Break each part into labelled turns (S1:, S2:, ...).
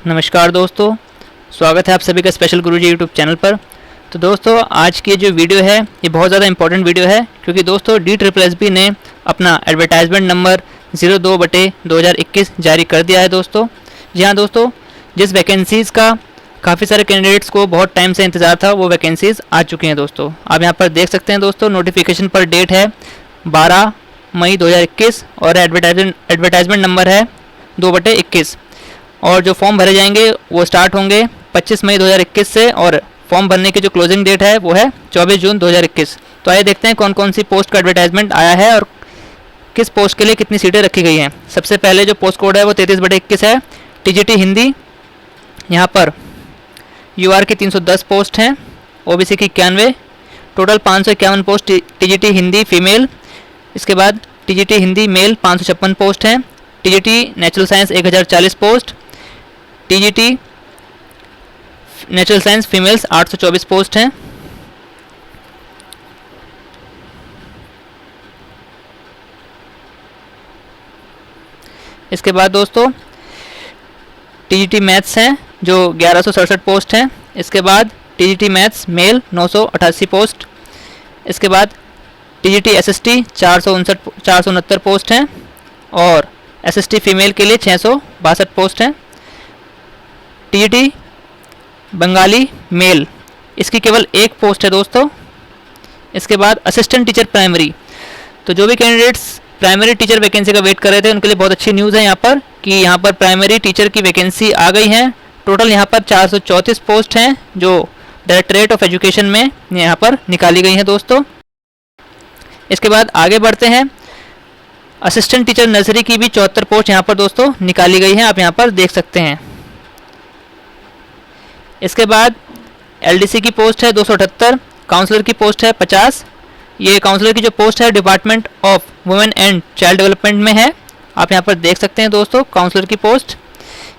S1: नमस्कार दोस्तों, स्वागत है आप सभी का स्पेशल गुरुजी यूट्यूब चैनल पर। तो दोस्तों, आज की जो वीडियो है ये बहुत ज़्यादा इंपॉर्टेंट वीडियो है, क्योंकि दोस्तों DSSB ने अपना एडवर्टाइजमेंट नंबर 02/2021 जारी कर दिया है दोस्तों। जी हाँ दोस्तों, जिस वैकेंसीज़ का काफ़ी सारे कैंडिडेट्स को बहुत टाइम से इंतज़ार था वो वैकेंसीज़ आ चुकी हैं दोस्तों। आप यहाँ पर देख सकते हैं दोस्तों, नोटिफिकेशन पर डेट है 12 मई 2021 और एडवर्टाइजमेंट नंबर है 2/21। और जो फॉर्म भरे जाएंगे वो स्टार्ट होंगे 25 मई 2021 से, और फॉर्म भरने की जो क्लोजिंग डेट है वो है 24 जून 2021। तो आइए देखते हैं कौन कौन सी पोस्ट का एडवर्टाइजमेंट आया है और किस पोस्ट के लिए कितनी सीटें रखी गई हैं। सबसे पहले जो पोस्ट कोड है वो 33/21 है, TGT हिंदी। यहाँ पर UR की 310 पोस्ट हैं, OBC की 91, total 551 post TGT Hindi female. इसके बाद TGT हिंदी मेल 556 पोस्ट हैं, TGT natural science 1040 post, TGT natural science females 824 post हैं। इसके बाद दोस्तों TGT मैथ्स हैं जो 1167 पोस्ट हैं। इसके बाद TGT मैथ्स मेल 988 पोस्ट। इसके बाद TGT SST 469 पोस्ट हैं, और SST फीमेल के लिए 662 पोस्ट हैं। TGT बंगाली मेल, इसकी केवल एक पोस्ट है दोस्तों। इसके बाद असिस्टेंट टीचर प्राइमरी, तो जो भी कैंडिडेट्स प्राइमरी टीचर वैकेंसी का वेट कर रहे थे उनके लिए बहुत अच्छी न्यूज़ है यहाँ पर कि यहाँ पर प्राइमरी टीचर की वैकेंसी आ गई है। टोटल यहाँ पर 434 पोस्ट हैं जो डायरेक्टरेट ऑफ एजुकेशन में यहाँ पर निकाली गई हैं दोस्तों। इसके बाद आगे बढ़ते हैं, असिस्टेंट टीचर नर्सरी की भी 74 पोस्ट यहाँ पर दोस्तों निकाली गई हैं, आप यहाँ पर देख सकते हैं। इसके बाद LDC की पोस्ट है 278, काउंसलर की पोस्ट है 50। ये काउंसलर की जो पोस्ट है department of women and child development में है, आप यहाँ पर देख सकते हैं दोस्तों काउंसलर की पोस्ट।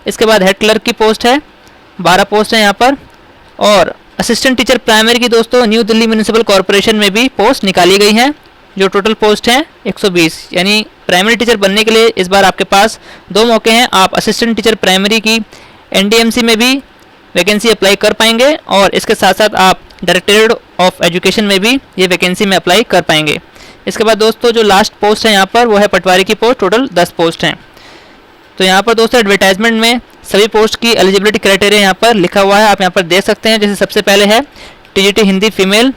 S1: इसके बाद हेड क्लर्क की पोस्ट है 12 पोस्ट है यहाँ पर, और असिस्टेंट टीचर प्राइमरी की दोस्तों न्यू दिल्ली म्यूनिसिपल कॉरपोरेशन में भी पोस्ट निकाली गई हैं, जो टोटल पोस्ट हैं 120। यानी प्राइमरी टीचर बनने के लिए इस बार आपके पास 2 मौके हैं। आप असिस्टेंट टीचर प्राइमरी की NDMC में भी वैकेंसी अप्लाई कर पाएंगे, और इसके साथ साथ आप डायरेक्टरेट ऑफ एजुकेशन में भी ये वैकेंसी में अप्लाई कर पाएंगे। इसके बाद दोस्तों जो लास्ट पोस्ट है यहाँ पर वो है पटवारी की पोस्ट, टोटल 10 पोस्ट हैं। तो यहाँ पर दोस्तों एडवर्टाइजमेंट में सभी पोस्ट की एलिजिबिलिटी क्राइटेरिया यहाँ पर लिखा हुआ है, आप यहाँ पर देख सकते हैं। जैसे सबसे पहले है TGT हिंदी फीमेल,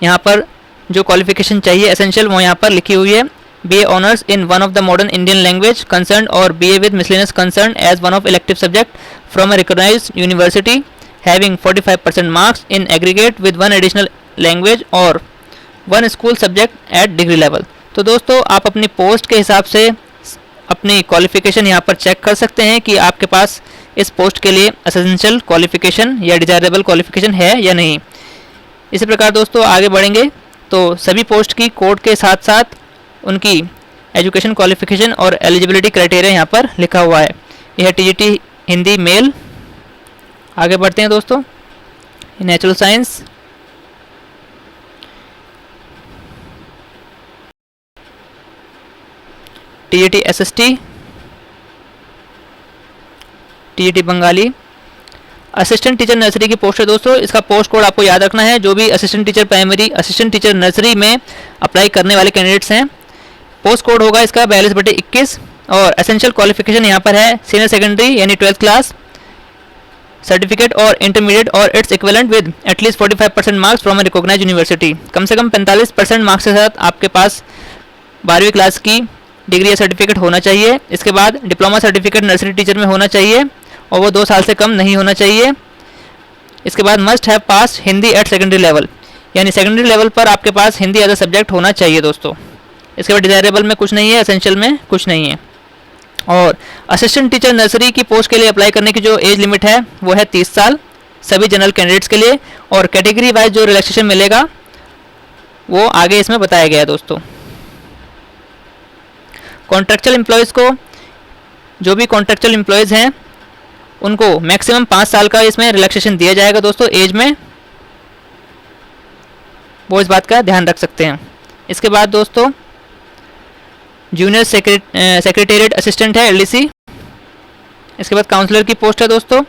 S1: यहाँ पर जो क्वालिफिकेशन चाहिए एसेंशियल वो यहाँ पर लिखी हुई है, BA honours in one of the modern Indian language concern और BA with miscellaneous concern as one of elective subject from a recognised university having 45% marks in aggregate with 1 additional language और 1 school subject at degree level. तो दोस्तों आप अपनी post के हिसाब से अपनी क्वालिफिकेशन यहाँ पर चेक कर सकते हैं कि आपके पास इस पोस्ट के लिए एसेंशियल क्वालिफिकेशन या डिजायरेबल क्वालिफिकेशन है या नहीं। इसी प्रकार दोस्तों आगे बढ़ेंगे तो सभी पोस्ट की कोड के साथ साथ उनकी एजुकेशन क्वालिफिकेशन और एलिजिबिलिटी क्राइटेरिया यहाँ पर लिखा हुआ है। यह TGT हिंदी मेल। आगे बढ़ते हैं दोस्तों, natural science, TGT SST, TGT Bengali. Assistant teacher nursery की पोस्ट है दोस्तों, इसका पोस्ट कोड आपको याद रखना है। जो भी assistant teacher primary, assistant teacher nursery में अप्लाई करने वाले कैंडिडेट्स हैं, पोस्ट कोड होगा इसका 42/21, और एसेंशियल क्वालिफिकेशन यहाँ पर है सीनियर सेकेंडरी यानी 12th क्लास सर्टिफिकेट और इंटरमीडिएट और its equivalent with at least 45% marks from a recognised university. कम से कम 45% मार्क्स के साथ आपके पास 12वीं क्लास की डिग्री या सर्टिफिकेट होना चाहिए। इसके बाद डिप्लोमा सर्टिफिकेट नर्सरी टीचर में होना चाहिए और वो 2 साल से कम नहीं होना चाहिए। इसके बाद must have pass Hindi at secondary level, यानी सेकेंडरी लेवल पर आपके पास हिंदी एज अ सब्जेक्ट होना चाहिए दोस्तों। इसके बाद डिजायरेबल में कुछ नहीं है, एसेंशियल में कुछ नहीं है। और असिस्टेंट टीचर नर्सरी की पोस्ट के लिए अप्लाई करने की जो एज लिमिट है वो है 30 साल सभी जनरल कैंडिडेट्स के लिए, और कैटेगरी वाइज जो रिलैक्सेशन मिलेगा वो आगे इसमें बताया गया है दोस्तों। कॉन्ट्रेक्चुअल एम्प्लॉयज़ को, जो भी कॉन्ट्रेक्चुअल एम्प्लॉयज़ हैं उनको मैक्सिमम 5 साल का इसमें रिलैक्सेशन दिया जाएगा दोस्तों एज में, वो इस बात का ध्यान रख सकते हैं। इसके बाद दोस्तों जूनियर सेक्रेटेरिएट असिस्टेंट है LDC, इसके बाद काउंसलर की पोस्ट है दोस्तों।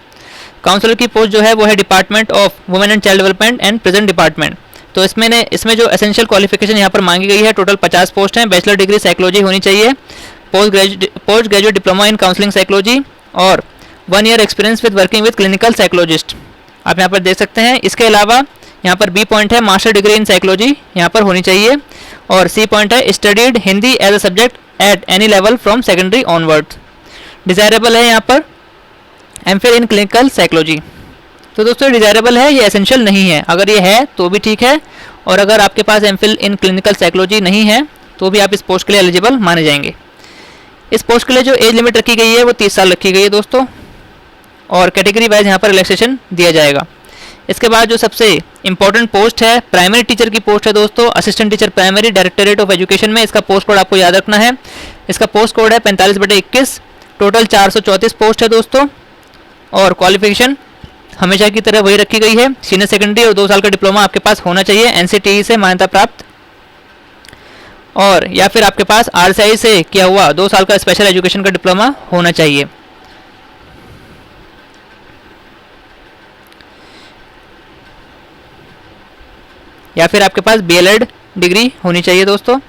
S1: काउंसलर की पोस्ट जो है वो है department of women and child development and present department. तो इसमें जो एसेंशियल क्वालिफिकेशन यहाँ पर मांगी गई है, टोटल 50 पोस्ट हैं। बैचलर डिग्री साइकोलॉजी होनी चाहिए, post graduate diploma in counselling psychology और 1 year experience with working with clinical psychologist, आप यहाँ पर देख सकते हैं। इसके अलावा यहाँ पर बी पॉइंट है मास्टर डिग्री इन साइकोलॉजी यहाँ पर होनी चाहिए, और सी पॉइंट है studied Hindi as a subject at any level from secondary onward. Desirable है यहाँ पर एमफिल इन क्लिनिकल साइकोलॉजी। तो दोस्तों डिजायरेबल है, ये एसेंशियल नहीं है। अगर ये है तो भी ठीक है, और अगर आपके पास एमफिल इन क्लिनिकल साइकोलॉजी नहीं है तो भी आप इस पोस्ट के लिए एलिजिबल माने जाएंगे। इस पोस्ट के लिए जो एज लिमिट रखी गई है वो 30 साल रखी गई है दोस्तों, और कैटेगरी वाइज यहाँ पर रिलैक्सेशन दिया जाएगा। इसके बाद जो सबसे इंपॉर्टेंट पोस्ट है प्राइमरी टीचर की पोस्ट है दोस्तों, assistant teacher primary, directorate of education में। इसका पोस्ट कोड आपको याद रखना है, इसका पोस्ट कोड है 45/21। टोटल 434 पोस्ट है दोस्तों, और क्वालिफिकेशन हमेशा की तरह वही रखी गई है, सीनियर सेकेंडरी और 2 साल का डिप्लोमा आपके पास होना चाहिए एनसीटीई से मान्यता प्राप्त, और या फिर आपके पास आरसीआई से किया हुआ 2 साल का स्पेशल एजुकेशन का डिप्लोमा होना चाहिए। या फिर आपके पास बीएलएड डिग्री होनी चाहिए दोस्तों।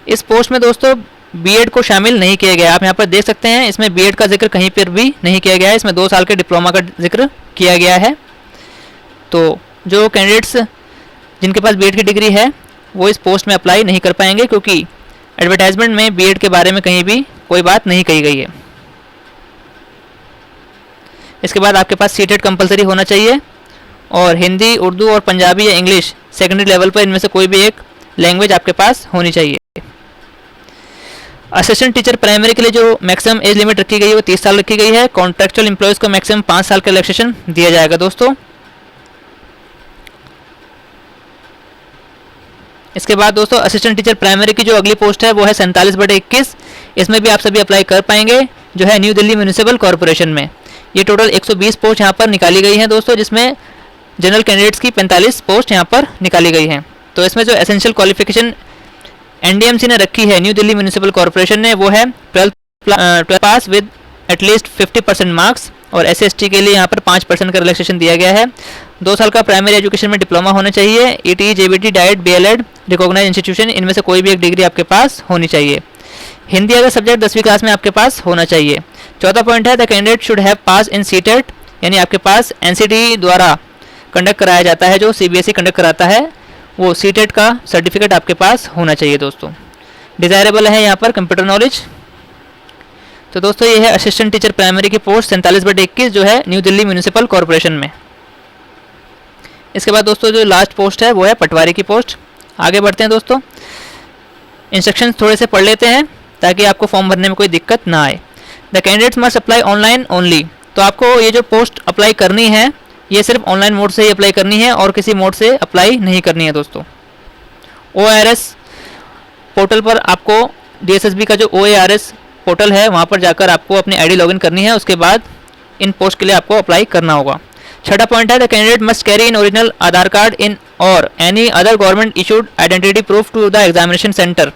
S1: इस पोस्ट में दोस्तों बीएड को शामिल नहीं किया गया, आप यहाँ पर देख सकते हैं। इसमें बीएड का जिक्र कहीं पर भी नहीं किया गया है, इसमें 2 साल के डिप्लोमा का जिक्र किया गया है। तो जो कैंडिडेट्स जिनके पास बीएड की डिग्री है वो इस पोस्ट में अप्लाई नहीं कर पाएंगे, क्योंकि एडवर्टाइजमेंट में बीएड के बारे में कहीं भी कोई बात नहीं कही गई है। इसके बाद आपके पास सीटेट कंपलसरी होना चाहिए, और हिंदी, उर्दू और पंजाबी या इंग्लिश सेकेंडरी लेवल पर इनमें से कोई भी एक लैंग्वेज आपके पास होनी चाहिए। असिस्टेंट टीचर प्राइमरी के लिए जो मैक्सिमम एज लिमिट रखी गई है वो 30 साल रखी गई है। कॉन्ट्रैक्चुअल एम्प्लॉयज़ को मैक्सिमम 5 साल का रिलैक्सेशन दिया जाएगा दोस्तों। इसके बाद दोस्तों असिस्टेंट टीचर प्राइमरी की जो अगली पोस्ट है वो है 47/21। इसमें भी आप सभी अप्लाई कर पाएंगे, जो है न्यू दिल्ली म्यूनिसिपल कॉर्पोरेशन में। ये टोटल 120 पोस्ट यहाँ पर निकाली गई हैं दोस्तों, जिसमें जनरल कैंडिडेट्स की 45 पोस्ट यहाँ पर निकाली गई हैं। तो इसमें जो एसेंशियल क्वालिफिकेशन एनडीएमसी ने रखी है न्यू दिल्ली म्यूनिसिपल कॉर्पोरेशन ने वो है 12 पास विद एटलीस्ट 50% मार्क्स, और एससी/एसटी के लिए यहाँ पर 5% का रिलैक्सेशन दिया गया है। 2 साल का प्राइमरी एजुकेशन में डिप्लोमा होना चाहिए, ET, JBT, DIET, BElEd, recognised institution, इनमें से कोई भी एक डिग्री आपके पास होनी चाहिए। हिंदी अगर सब्जेक्ट 10वीं क्लास में आपके पास होना चाहिए। चौथा पॉइंट है the candidate should have pass in CTET, यानी आपके पास एनसीटीई द्वारा कंडक्ट कराया जाता है, जो सीबीएसई कंडक्ट कराता है, वो सीटेट का सर्टिफिकेट आपके पास होना चाहिए दोस्तों। डिजायरेबल है यहाँ पर कंप्यूटर नॉलेज। तो दोस्तों ये है असिस्टेंट टीचर प्राइमरी की पोस्ट 47/21 जो है न्यू दिल्ली म्यूनिसिपल कॉर्पोरेशन में। इसके बाद दोस्तों जो लास्ट पोस्ट है वो है पटवारी की पोस्ट। आगे बढ़ते हैं दोस्तों, इंस्ट्रक्शंस थोड़े से पढ़ लेते हैं ताकि आपको फॉर्म भरने में कोई दिक्कत ना आए। The candidates must apply online only. तो आपको ये जो पोस्ट अप्लाई करनी है ये सिर्फ ऑनलाइन मोड से ही अप्लाई करनी है और किसी मोड से अप्लाई नहीं करनी है दोस्तों। OARS पोर्टल पर आपको DSSB का जो OARS पोर्टल है वहाँ पर जाकर आपको अपनी आईडी लॉगिन करनी है, उसके बाद इन पोस्ट के लिए आपको अप्लाई करना होगा। छठा पॉइंट है the candidate must carry in original Aadhaar card in और any other government issued identity proof to the examination centre.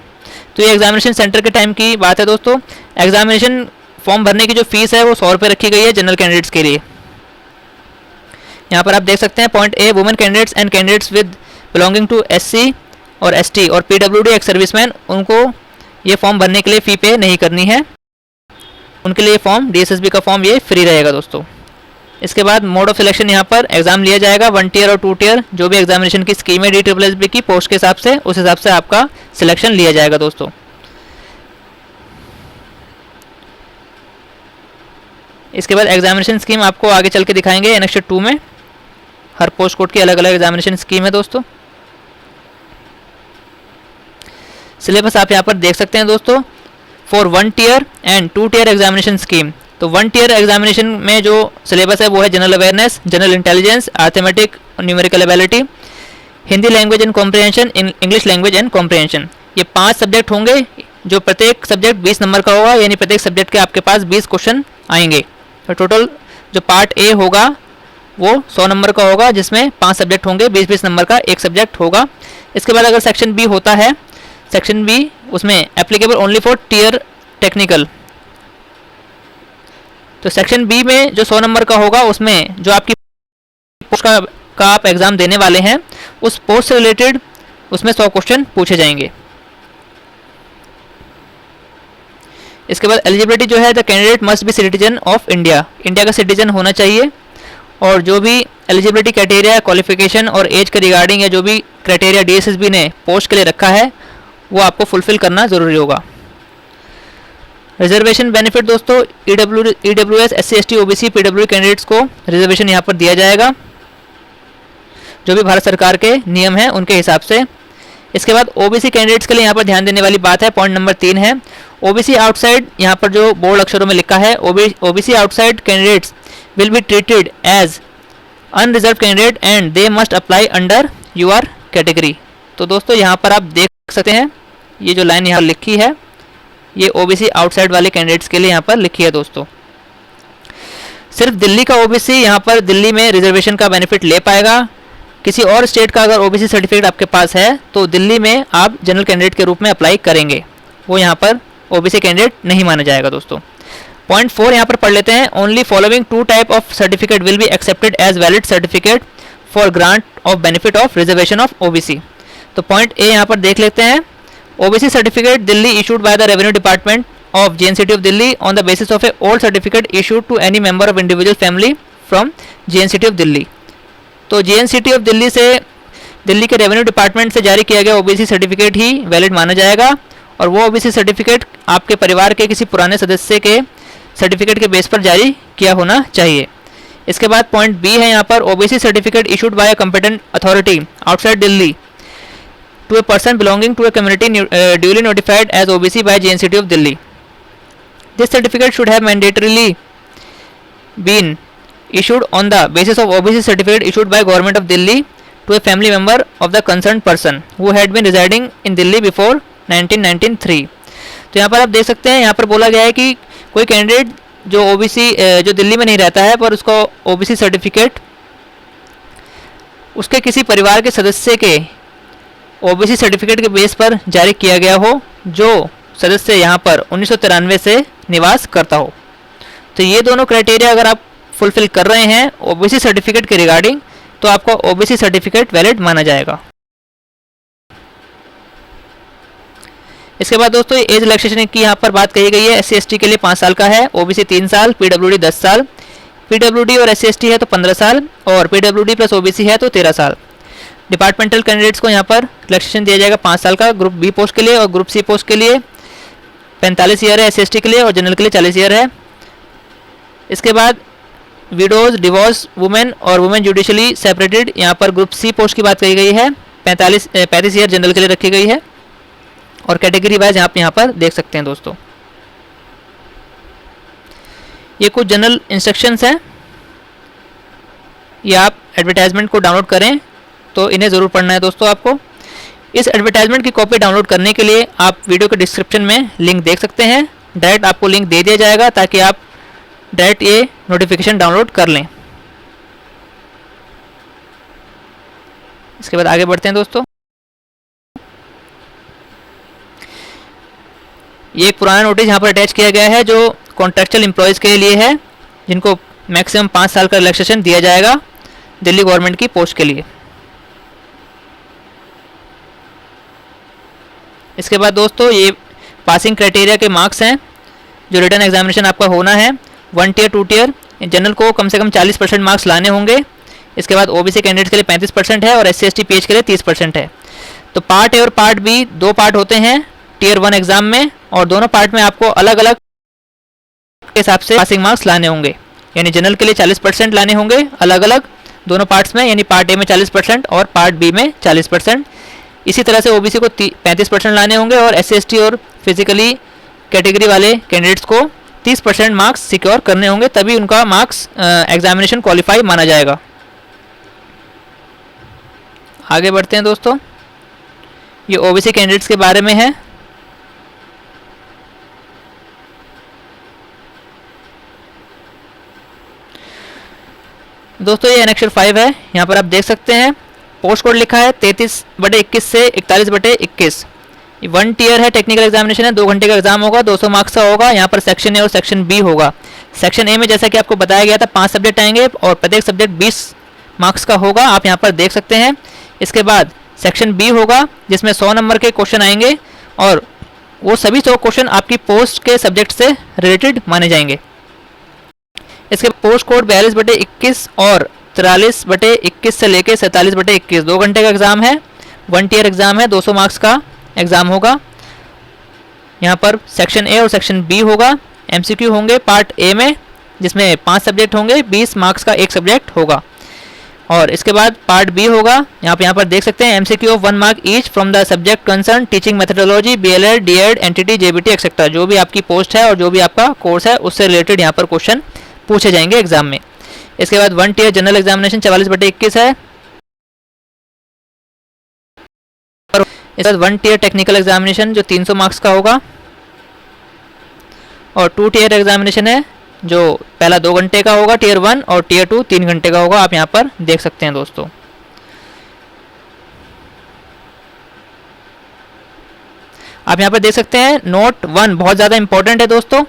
S1: तो ये एग्जामिनेशन सेंटर के टाइम की बात है दोस्तों। एग्जामिनेशन फॉर्म भरने की जो फीस है वो 100 रुपये रखी गई है जनरल कैंडिडेट्स के लिए। यहाँ पर आप देख सकते हैं point A, women candidates and candidates with belonging to SC और ST और PWD एक्स सर्विसमैन, उनको ये फॉर्म भरने के लिए फ़ी पे नहीं करनी है, उनके लिए फॉर्म DSSB का फॉर्म ये फ्री रहेगा दोस्तों। इसके बाद मोड ऑफ सिलेक्शन यहाँ पर एग्जाम लिया जाएगा 1 टियर और 2 टियर, जो भी एग्जामिनेशन की स्कीम है DSSB की पोस्ट के हिसाब से, उस हिसाब से आपका सिलेक्शन लिया जाएगा दोस्तों। इसके बाद एग्जामिनेशन स्कीम आपको आगे चल के दिखाएंगे एनेक्स 2 में। हर पोस्ट कोड की अलग अलग एग्जामिनेशन स्कीम है दोस्तों। सिलेबस आप यहाँ पर देख सकते हैं दोस्तों for 1 tier and 2 tier examination scheme. तो 1 टियर एग्जामिनेशन में जो सिलेबस है वो है general awareness, general intelligence, arithmetic, numerical ability, Hindi language and comprehension, English language and comprehension. ये 5 सब्जेक्ट होंगे, जो प्रत्येक सब्जेक्ट 20 नंबर का होगा, यानी प्रत्येक सब्जेक्ट के आपके पास 20 क्वेश्चन आएंगे। तो टोटल जो पार्ट ए होगा वो 100 नंबर का होगा, जिसमें 5 सब्जेक्ट होंगे, 20-20 नंबर का एक सब्जेक्ट होगा। इसके बाद अगर सेक्शन बी होता है सेक्शन बी उसमें applicable only for tier technical. तो सेक्शन बी में जो 100 नंबर का होगा उसमें जो आपकी पोस्ट का आप एग्जाम देने वाले हैं उस पोस्ट से रिलेटेड उसमें 100 क्वेश्चन पूछे जाएंगे। इसके बाद एलिजिबिलिटी जो है, the candidate must be citizen of India, India का सिटीजन होना चाहिए। और जो भी एलिजिबिलिटी क्राइटेरिया, क्वालिफिकेशन और एज के रिगार्डिंग या जो भी क्राइटेरिया डीएसएसबी ने पोस्ट के लिए रखा है वो आपको फुलफिल करना ज़रूरी होगा। रिजर्वेशन बेनिफिट दोस्तों, EWS, SC, ST, OBC, PW candidates को रिजर्वेशन यहाँ पर दिया जाएगा जो भी भारत सरकार के नियम हैं उनके हिसाब से। इसके बाद ओबीसी कैंडिडेट्स के लिए यहाँ पर ध्यान देने वाली बात है, पॉइंट नंबर 3 है ओबीसी आउटसाइड, यहाँ पर जो बोल्ड अक्षरों में लिखा है OBC outside candidates will be treated as unreserve candidate and they must apply under UR category. तो दोस्तों यहाँ पर आप देख सकते हैं ये जो लाइन यहाँ लिखी है ये ओबीसी आउटसाइड वाले कैंडिडेट्स के लिए यहाँ पर लिखी है दोस्तों। सिर्फ दिल्ली का ओबीसी यहाँ पर दिल्ली में रिजर्वेशन का बेनिफिट ले पाएगा। किसी और स्टेट का अगर ओबीसी सर्टिफिकेट आपके पास है तो दिल्ली में आप जनरल कैंडिडेट के रूप में अप्लाई करेंगे, वो यहाँ पर ओबीसी कैंडिडेट नहीं माना जाएगा दोस्तों। पॉइंट 4 यहाँ पर पढ़ लेते हैं, only following 2 type of certificate will be accepted as valid certificate for grant of benefit of reservation of OBC. तो पॉइंट ए यहाँ पर देख लेते हैं, OBC certificate Delhi issued by the revenue department of JNCT of Delhi on the basis of a old certificate issued to any member of individual family from JNCT of Delhi. तो JNCT of Delhi से दिल्ली के revenue department से जारी किया गया OBC certificate ही valid माना जाएगा और वो ओबीसी सर्टिफिकेट आपके परिवार के किसी पुराने सदस्य के सर्टिफिकेट के बेस पर जारी किया होना चाहिए। इसके बाद पॉइंट बी है यहाँ पर, OBC certificate issued by a competent authority outside Delhi to a person belonging to a community duly notified as OBC by JNCT of Delhi. This certificate should have mandatorily been issued on the basis of OBC certificate issued by Government of Delhi to a family member of the concerned person who had been residing in Delhi before 1993। तो यहाँ पर आप देख सकते हैं, यहाँ पर बोला गया है कि कोई कैंडिडेट जो ओबीसी जो दिल्ली में नहीं रहता है पर उसको ओबीसी सर्टिफिकेट उसके किसी परिवार के सदस्य के ओबीसी सर्टिफिकेट के बेस पर जारी किया गया हो जो सदस्य यहाँ पर 1993 से निवास करता हो। तो ये दोनों क्राइटेरिया अगर आप फुलफिल कर रहे हैं ओबीसी सर्टिफिकेट के रिगार्डिंग तो आपका ओबीसी सर्टिफिकेट वैलिड माना जाएगा। इसके बाद दोस्तों एज रिलैक्सेशन की यहाँ पर बात कही गई है, एससी एसटी के लिए 5 साल का है, ओबीसी 3 साल, पीडब्ल्यूडी 10 साल, पीडब्ल्यूडी और एससी एसटी है तो 15 साल और पीडब्ल्यूडी प्लस ओबीसी है तो 13 साल। डिपार्टमेंटल कैंडिडेट्स को यहाँ पर रिलैक्सेशन दिया जाएगा 5 साल का ग्रुप बी पोस्ट के लिए और ग्रुप सी पोस्ट के लिए 45 ईयर है एससी एसटी के लिए और जनरल के लिए 40 ईयर है। इसके बाद विडोज, डिवोर्स वुमेन और वुमेन जुडिशली सेपरेटेड यहाँ पर ग्रुप सी पोस्ट की बात कही गई है, 35 ईयर जनरल के लिए रखी गई है और कैटेगरी वाइज आप यहाँ पर देख सकते हैं दोस्तों। ये कुछ जनरल इंस्ट्रक्शंस हैं, ये आप एडवर्टाइजमेंट को डाउनलोड करें तो इन्हें ज़रूर पढ़ना है दोस्तों आपको। इस एडवर्टाइजमेंट की कॉपी डाउनलोड करने के लिए आप वीडियो के डिस्क्रिप्शन में लिंक देख सकते हैं, डायरेक्ट आपको लिंक दे दिया जाएगा ताकि आप डायरेक्ट ये नोटिफिकेशन डाउनलोड कर लें। इसके बाद आगे बढ़ते हैं दोस्तों। ये एक पुराना नोटिस यहाँ पर अटैच किया गया है जो कॉन्ट्रैक्चुअल एम्प्लॉयज़ के लिए है जिनको मैक्सिमम 5 साल का रिलैक्सेशन दिया जाएगा दिल्ली गवर्नमेंट की पोस्ट के लिए। इसके बाद दोस्तों ये पासिंग क्राइटेरिया के मार्क्स हैं जो रिटन एग्जामिनेशन आपका होना है 1 टियर 2 टियर। जनरल को कम से कम 40% मार्क्स लाने होंगे। इसके बाद ओबीसी कैंडिडेट्स के लिए 35% है और एससी एसटी पीएच के लिए 30% है। तो पार्ट ए और पार्ट बी 2 पार्ट होते हैं टियर 1 एग्जाम में और दोनों पार्ट में आपको अलग अलग के हिसाब से पासिंग मार्क्स लाने होंगे, यानी जनरल के लिए 40% लाने होंगे अलग अलग दोनों पार्ट्स में, यानी पार्ट ए में 40% और पार्ट बी में 40%। इसी तरह से ओबीसी को 35% लाने होंगे और एससी एसटी और फिजिकली कैटेगरी वाले कैंडिडेट्स को 30% मार्क्स सिक्योर करने होंगे, तभी उनका मार्क्स एग्जामिनेशन क्वालिफाई माना जाएगा। आगे बढ़ते हैं दोस्तों, ये ओबीसी कैंडिडेट्स के बारे में है। दोस्तों ये एनेक्सर 5 है, यहाँ पर आप देख सकते हैं पोस्ट कोड लिखा है 33/21 से 41/21। 1 टीयर है, टेक्निकल एग्जामिनेशन है, 2 घंटे का एग्जाम होगा, 200 मार्क्स का होगा। यहाँ पर सेक्शन ए और सेक्शन बी होगा। सेक्शन ए में जैसा कि आपको बताया गया था 5 सब्जेक्ट आएंगे और प्रत्येक सब्जेक्ट 20 मार्क्स का होगा, आप यहाँ पर देख सकते हैं। इसके बाद सेक्शन बी होगा जिसमें 100 नंबर के क्वेश्चन आएंगे और वो सभी 100 क्वेश्चन आपकी पोस्ट के सब्जेक्ट से रिलेटेड माने जाएंगे। इसके पोस्ट कोड 42/21 और 43/21 से लेकर 47/21 2 घंटे का एग्जाम है। 1 टीयर एग्जाम है, 200 मार्क्स का एग्जाम होगा। यहाँ पर सेक्शन ए और सेक्शन बी होगा। एमसीक्यू होंगे पार्ट ए में जिसमें 5 सब्जेक्ट होंगे, 20 मार्क्स का एक सब्जेक्ट होगा। और इसके बाद पार्ट बी होगा, यहाँ पर देख सकते हैं MCQ of 1 mark each from the subject concern, teaching methodology, BElEd, DEd, NTT, JBT etcetera. जो भी आपकी पोस्ट है और जो भी आपका कोर्स है उससे रिलेटेड यहाँ पर क्वेश्चन पूछे जाएंगे एग्जाम में। इसके बाद 1 टीयर जनरल एग्जामिनेशन 44/21 है। इसके बाद 1 टीयर टेक्निकल एग्जामिनेशन जो 300 मार्क्स का होगा और 2 टीयर एग्जामिनेशन है जो पहला 2 घंटे का होगा टीयर 1 और टीयर 2 3 घंटे का होगा। आप यहाँ पर देख सकते हैं दोस्तों। आप यहाँ पर देख सकते हैं नोट 1 बहुत ज़्यादा इंपॉर्टेंट है दोस्तों।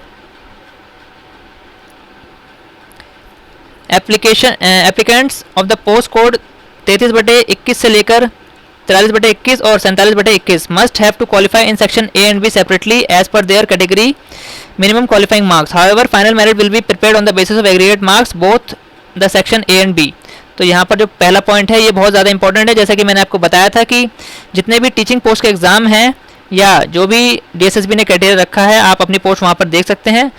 S1: Applicants of the post code 33/21 से लेकर 43/21 और 47/21 must have to qualify in section A and B separately as per their category minimum qualifying marks. However, final merit will be prepared on the basis of aggregate marks both the section A and B. तो यहाँ पर जो पहला point है ये बहुत ज़्यादा important है। जैसा कि मैंने आपको बताया था कि जितने भी टीचिंग पोस्ट के एग्जाम हैं या जो भी डीएसएसबी ने क्राइटेरिया रखा है आप अपनी पोस्ट वहाँ पर देख सकते हैं।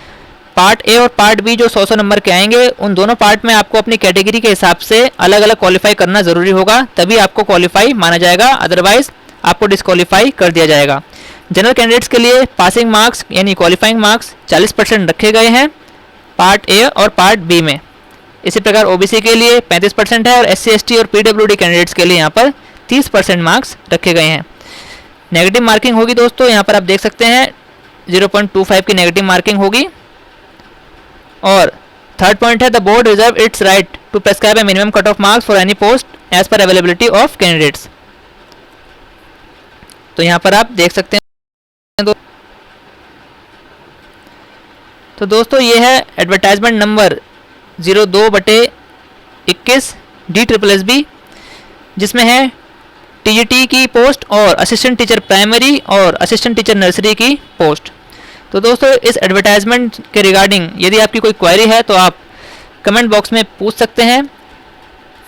S1: पार्ट ए और पार्ट बी जो 100 नंबर के आएंगे उन दोनों पार्ट में आपको अपनी कैटेगरी के हिसाब से अलग अलग क्वालिफाई करना ज़रूरी होगा, तभी आपको क्वालिफाई माना जाएगा, अदरवाइज आपको डिस्क्वालीफाई कर दिया जाएगा। जनरल कैंडिडेट्स के लिए पासिंग मार्क्स यानी क्वालिफाइंग मार्क्स 40% रखे गए हैं पार्ट ए और पार्ट बी में। इसी प्रकार ओबीसी के लिए 35% है और एससी एसटी और पीडब्ल्यूडी कैंडिडेट्स के लिए यहाँ पर 30% मार्क्स रखे गए हैं। नेगेटिव मार्किंग होगी दोस्तों, यहाँ पर आप देख सकते हैं 0.25 की नेगेटिव मार्किंग होगी। और थर्ड पॉइंट है the board reserve its right to prescribe a minimum cut off marks for any post as per availability of candidates. तो यहाँ पर आप देख सकते हैं। तो दोस्तों ये है एडवर्टाइजमेंट नंबर 02/21 DSSB जिसमें है टीजीटी की पोस्ट और असिस्टेंट टीचर प्राइमरी और असिस्टेंट टीचर नर्सरी की पोस्ट। तो दोस्तों इस एडवर्टाइजमेंट के रिगार्डिंग यदि आपकी कोई क्वेरी है तो आप कमेंट बॉक्स में पूछ सकते हैं।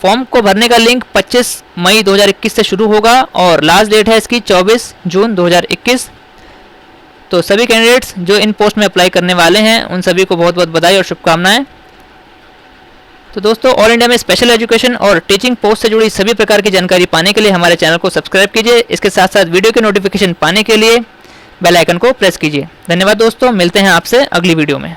S1: फॉर्म को भरने का लिंक 25 मई 2021 से शुरू होगा और लास्ट डेट है इसकी 24 जून 2021। तो सभी कैंडिडेट्स जो इन पोस्ट में अप्लाई करने वाले हैं उन सभी को बहुत बहुत बधाई और शुभकामनाएं। तो दोस्तों ऑल इंडिया में स्पेशल एजुकेशन और टीचिंग पोस्ट से जुड़ी सभी प्रकार की जानकारी पाने के लिए हमारे चैनल को सब्सक्राइब कीजिए। इसके साथ साथ वीडियो के नोटिफिकेशन पाने के लिए बेल आइकन को प्रेस कीजिए। धन्यवाद दोस्तों, मिलते हैं आपसे अगली वीडियो में।